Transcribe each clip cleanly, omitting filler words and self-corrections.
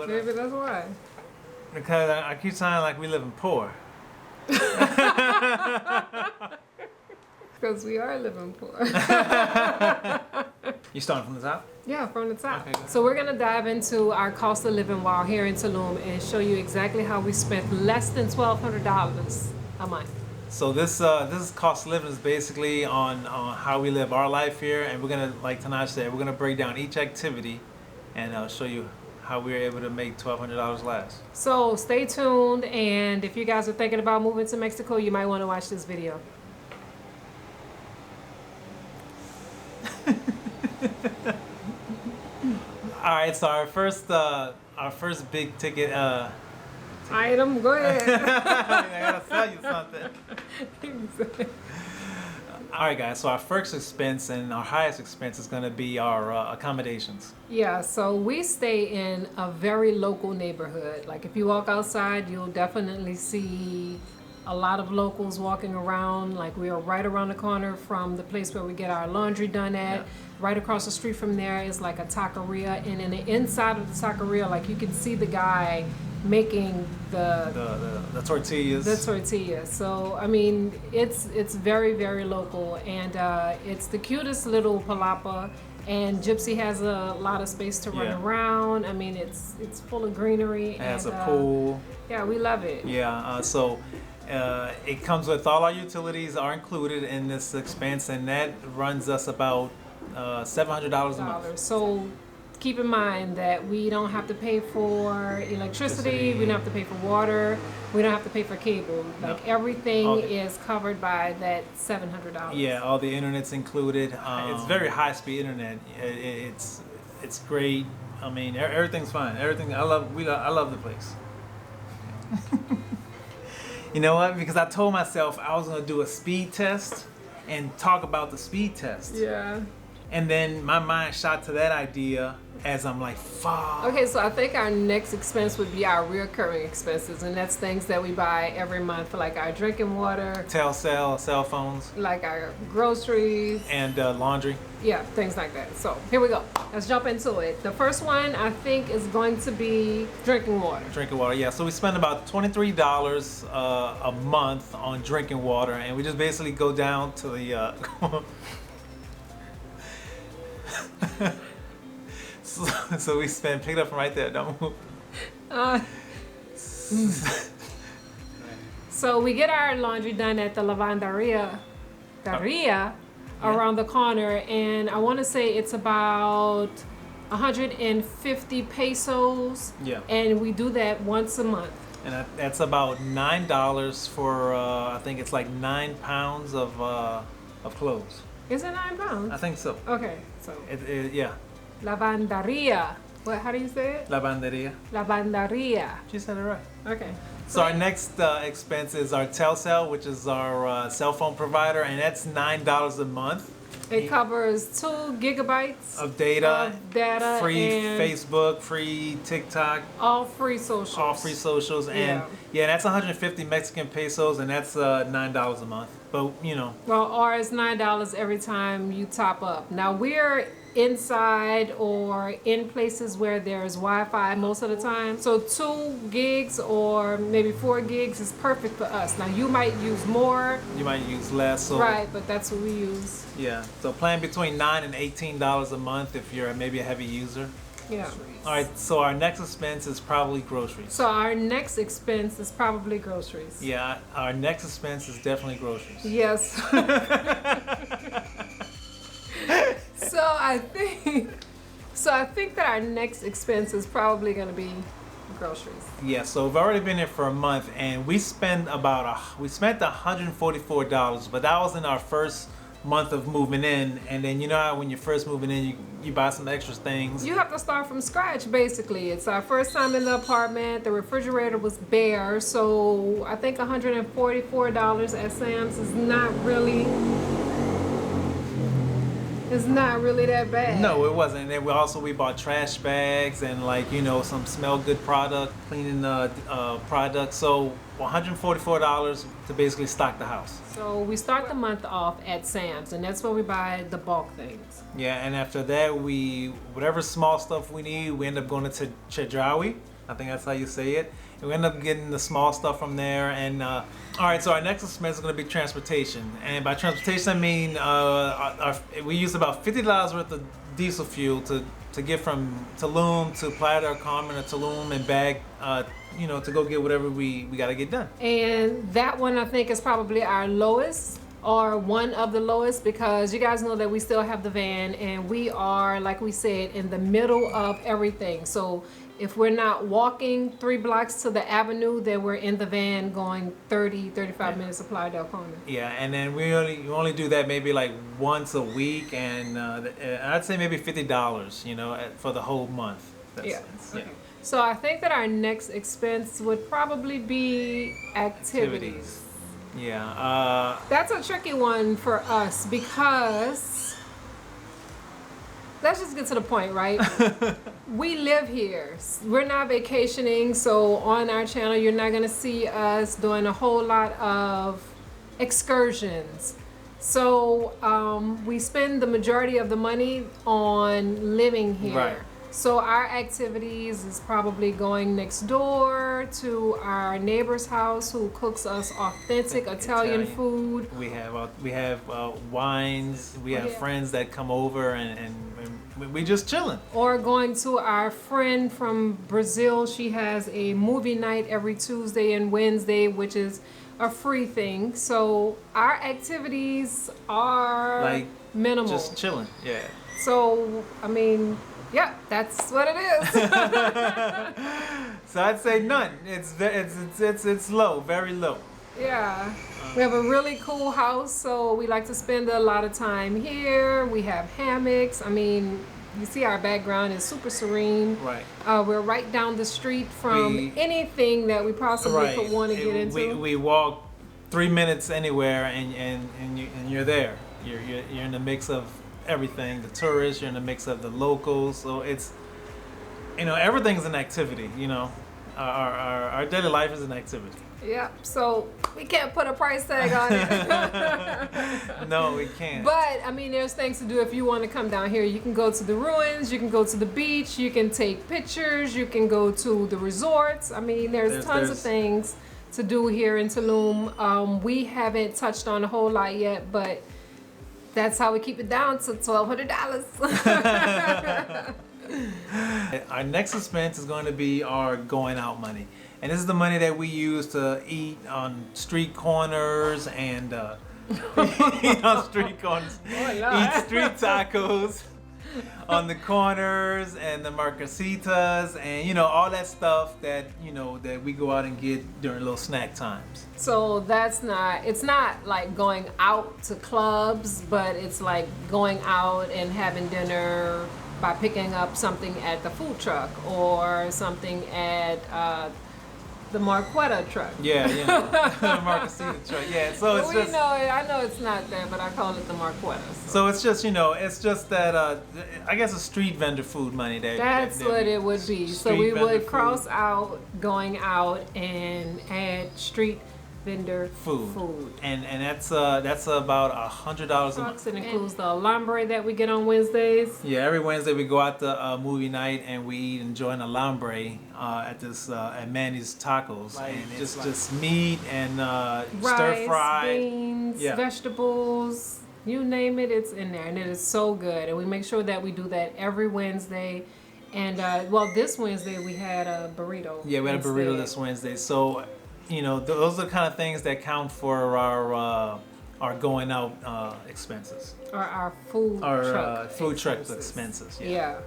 Maybe that's why. Because I keep sounding like we live in poor. Because we are living poor. You starting from the top? Yeah, from the top. Okay, good. So we're gonna dive into our cost of living while here in Tulum and show you exactly how we spent less than $1,200 a month. So this is cost of living is basically on how we live our life here, and we're gonna, like Tenaj said, we're gonna break down each activity and show you how we were able to make $1,200 last. So stay tuned, and if you guys are thinking about moving to Mexico, you might want to watch this video. All right, so our first big ticket. Item, go ahead. I gotta tell you something. All right, guys. So our first expense and our highest expense is going to be our accommodations. Yeah, so we stay in a very local neighborhood. Like if you walk outside, you'll definitely see a lot of locals walking around. Like we are right around the corner from the place where we get our laundry done at. Yeah. Right across the street from there is like a taqueria, and in the inside of the taqueria, like you can see the guy making the tortillas. The tortillas. So I mean, it's very, very local, and it's the cutest little palapa. And Gypsy has a lot of space to run around. I mean, it's full of greenery. It has a pool. Yeah, we love it. Yeah. So it comes with all our utilities are included in this expense, and that runs us about $700 a month. So keep in mind that we don't have to pay for electricity, we don't have to pay for water, we don't have to pay for cable. Like everything is covered by that $700. Yeah, all the internet's included. It's very high-speed internet. It's great. I mean, everything's fine. Everything I love the place. You know what? Because I told myself I was gonna do a speed test and talk about the speed test. Yeah. And then my mind shot to that idea as I'm like, fuck. Okay, so I think our next expense would be our recurring expenses, and that's things that we buy every month, like our drinking water, Telcel, cell phones, like our groceries, and laundry. Yeah, things like that. So here we go. Let's jump into it. The first one I think is going to be drinking water. Drinking water, yeah. So we spend about $23 a month on drinking water, and we just basically go down to the so we spend, pick it up from right there, don't move. So we get our laundry done at the lavanderia around the corner, and I want to say it's about 150 pesos. Yeah. And we do that once a month. And that's about $9 for I think it's like 9 pounds of clothes. Is it 9 pounds? I think so. Okay, so Yeah. lavanderia. What? How do you say it? Lavanderia. Lavanderia. She said it right. Okay. So our next expense is our Telcel, which is our cell phone provider, and that's $9 a month. It covers 2 gigabytes of data, free and Facebook, free TikTok, all free socials. All free socials, and that's 150 Mexican pesos, and that's $9 a month. But you know, well, or it's $9 every time you top up. Now we're inside or in places where there's Wi-Fi most of the time, so 2 gigs or maybe 4 gigs is perfect for us. Now you might use more, you might use less, so right, but that's what we use. Yeah, so plan between $9 and $18 a month if you're maybe a heavy user. Yeah. All right, so our next expense is probably groceries. So our next expense is probably groceries. Yeah, our next expense is definitely groceries. Yes. So I think that our next expense is probably going to be groceries. Yeah, so we've already been here for a month, and we spent $144, but that was in our first month of moving in. And then you know how when you're first moving in, you buy some extra things. You have to start from scratch, basically. It's our first time in the apartment. The refrigerator was bare, so I think $144 at Sam's is not really It's not really that bad. No, it wasn't. And then we bought trash bags and like some smell good cleaning products. So $144 to basically stock the house. So we start the month off at Sam's, and that's where we buy the bulk things. Yeah, and after that whatever small stuff we need, we end up going to Chedraui. I think that's how you say it. And we end up getting the small stuff from there. And all right, so our next expense is going to be transportation. And by transportation, I mean we use about $50 worth of diesel fuel to get from Tulum to Playa del Carmen or Tulum and back, to go get whatever we got to get done. And that one I think is probably our lowest, or one of the lowest, because you guys know that we still have the van and we are, like we said, in the middle of everything. So if we're not walking 3 blocks to the avenue, then we're in the van going 35 minutes to Playa del Carmen. Yeah, and then we only do that maybe like once a week, and I'd say maybe $50, for the whole month. Yeah. So I think that our next expense would probably be activities. Yeah. That's a tricky one for us because, let's just get to the point, right? We live here. We're not vacationing, so on our channel you're not gonna see us doing a whole lot of excursions. So we spend the majority of the money on living here. Right. So our activities is probably going next door to our neighbor's house who cooks us authentic Italian food. We have wines. We have friends that come over and we just chilling. Or going to our friend from Brazil. She has a movie night every Tuesday and Wednesday, which is a free thing. So our activities are like minimal. Just chilling. Yeah. So I mean, yeah, that's what it is. So I'd say none. It's low, very low. Yeah. We have a really cool house, so we like to spend a lot of time here. We have hammocks. I mean, you see our background is super serene. Right. We're right down the street from anything that we possibly could want to get into. We walk 3 minutes anywhere and you're there. You're in the mix of everything. The tourists, you're in the mix of the locals. So it's everything's an activity. Our daily life is an activity. Yeah, so we can't put a price tag on it. No, we can't. But I mean, there's things to do if you want to come down here. You can go to the ruins, you can go to the beach, you can take pictures, you can go to the resorts. I mean, there's tons of things to do here in Tulum. We haven't touched on a whole lot yet, but that's how we keep it down to $1,200. Our next expense is going to be our going out money. And this is the money that we use to eat on street corners and eat on street corners, eat street tacos on the corners and the marquesitas and all that stuff that that we go out and get during little snack times. So it's not like going out to clubs, but it's like going out and having dinner by picking up something at the food truck or something at the Marquetta truck. Yeah, Marquesita truck. Yeah, so it's just. I know it's not there, but I call it the Marquetta. So it's just, it's just that I guess a street vendor food money. That's what it would be. So we would cross out going out and add street vendor food. And that's about $100 a month. It includes the alambre that we get on Wednesdays. Yeah, every Wednesday we go out to movie night and we eat and join alambre at this at Manny's Tacos, and it's just meat and stir fry, beans, vegetables, you name it, it's in there, and it is so good. And we make sure that we do that every Wednesday. And this Wednesday we had a burrito. Yeah, we had a burrito this Wednesday. So. Those are the kind of things that count for our going out expenses. Or our food truck expenses. Yeah.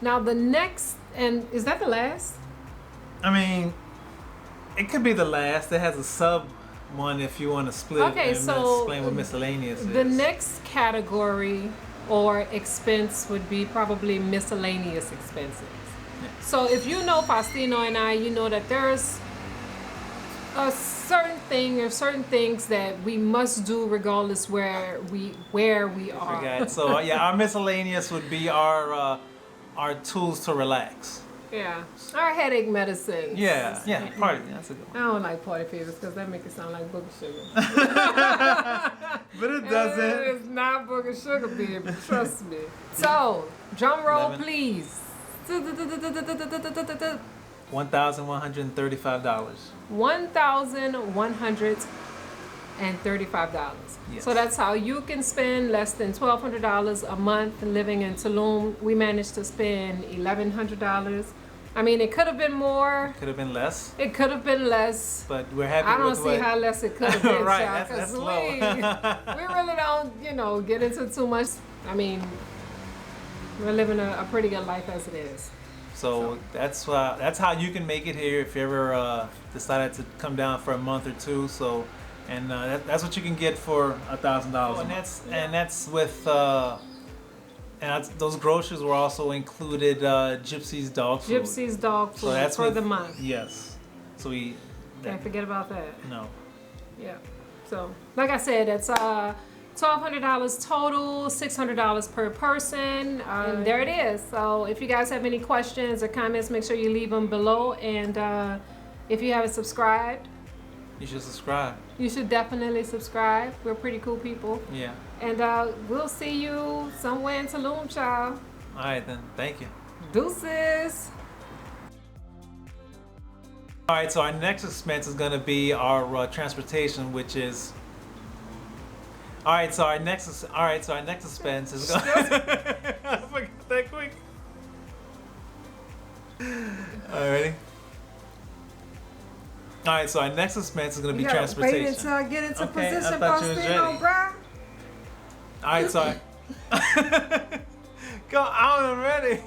Now the next, and is that the last? I mean, it could be the last. It has a sub one if you want to split. Okay, so explain what miscellaneous is. The next category or expense would be probably miscellaneous expenses. So if you know Faustino and I, you know that there's a certain thing or certain things that we must do regardless where we are. Forgot. So yeah, our miscellaneous would be our tools to relax. Yeah, our headache medicine. Yeah, party. That's a good I don't like party favors because that makes it sound like booger sugar. one. But it doesn't. It's not booger sugar, baby. Trust me. So, drum roll, 11. please. $1,135. $1,135. Yes. So that's how you can spend less than $1,200 a month living in Tulum. We managed to spend $1,100. I mean, it could have been more. Could have been less, It could have been less. but we're happy I don't with see what. how less it could have been, Right, child, that's 'cause low. we really don't, get into too much. I mean, we're living a pretty good life as it is. So that's how you can make it here if you ever decided to come down for a month or two. So, and that's what you can get for $1,000. And that's with those groceries were also included Gypsy's dog food. Gypsy's dog food that's for with- the month. Yes. So we. Can't forget about that. No. Yeah. So, like I said, that's $1,200 total, $600 per person. And there it is. So, if you guys have any questions or comments, make sure you leave them below. And if you haven't subscribed, You should subscribe. you should definitely subscribe. We're pretty cool people. Yeah. And we'll see you somewhere in Tulum, child. All right then. Thank you. Deuces. All right. So our next expense is going to be our transportation, which is. All right. So our next expense is going. I forgot that quick. All right, ready? All right. So our next expense is going to be transportation. Wait until I get into Okay, I position, thought you was Faustino, ready. bruh. All right. So. Go out and ready.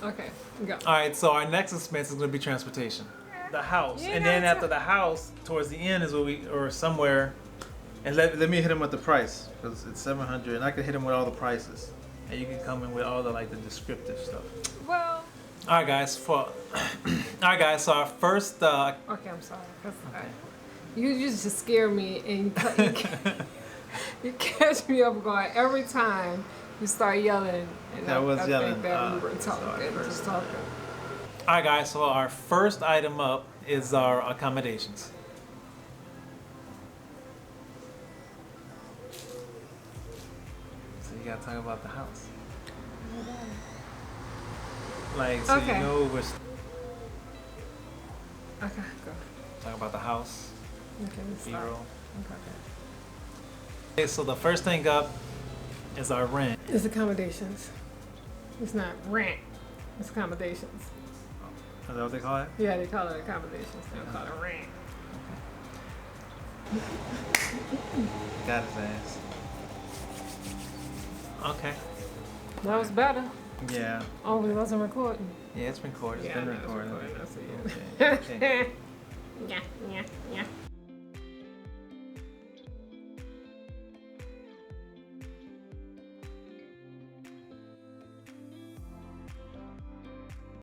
Okay, go. All right, so our next expense is going to be transportation. The house. You And know, then it's after the house, towards the end is where or somewhere. And let me hit him with the price because it's $700 and I can hit him with all the prices. And you can come in with all the descriptive stuff. Well, All right, guys, all right, guys, so our first okay, I'm sorry. 'Cause you just scare me and you catch me up guard every time you start yelling. And I was yelling. think that we were talking, sorry. just talking. All right, guys, so our first item up is our accommodations. So you gotta talk about the house. Like, so Okay. you know we're Okay, go. talking about the house, Okay, let's start. B-roll. Okay. Okay, so the first thing up is our rent. It's accommodations. It's not rent. It's accommodations. Is that what they call it? Yeah, they call it accommodations. They don't call it rent. Got his ass. Okay. That was better. Yeah. Oh, we wasn't recording. Yeah, it's recorded. It's Yeah, been I know it's recorded. recorded. I see it. Okay. Okay. Yeah, yeah, yeah.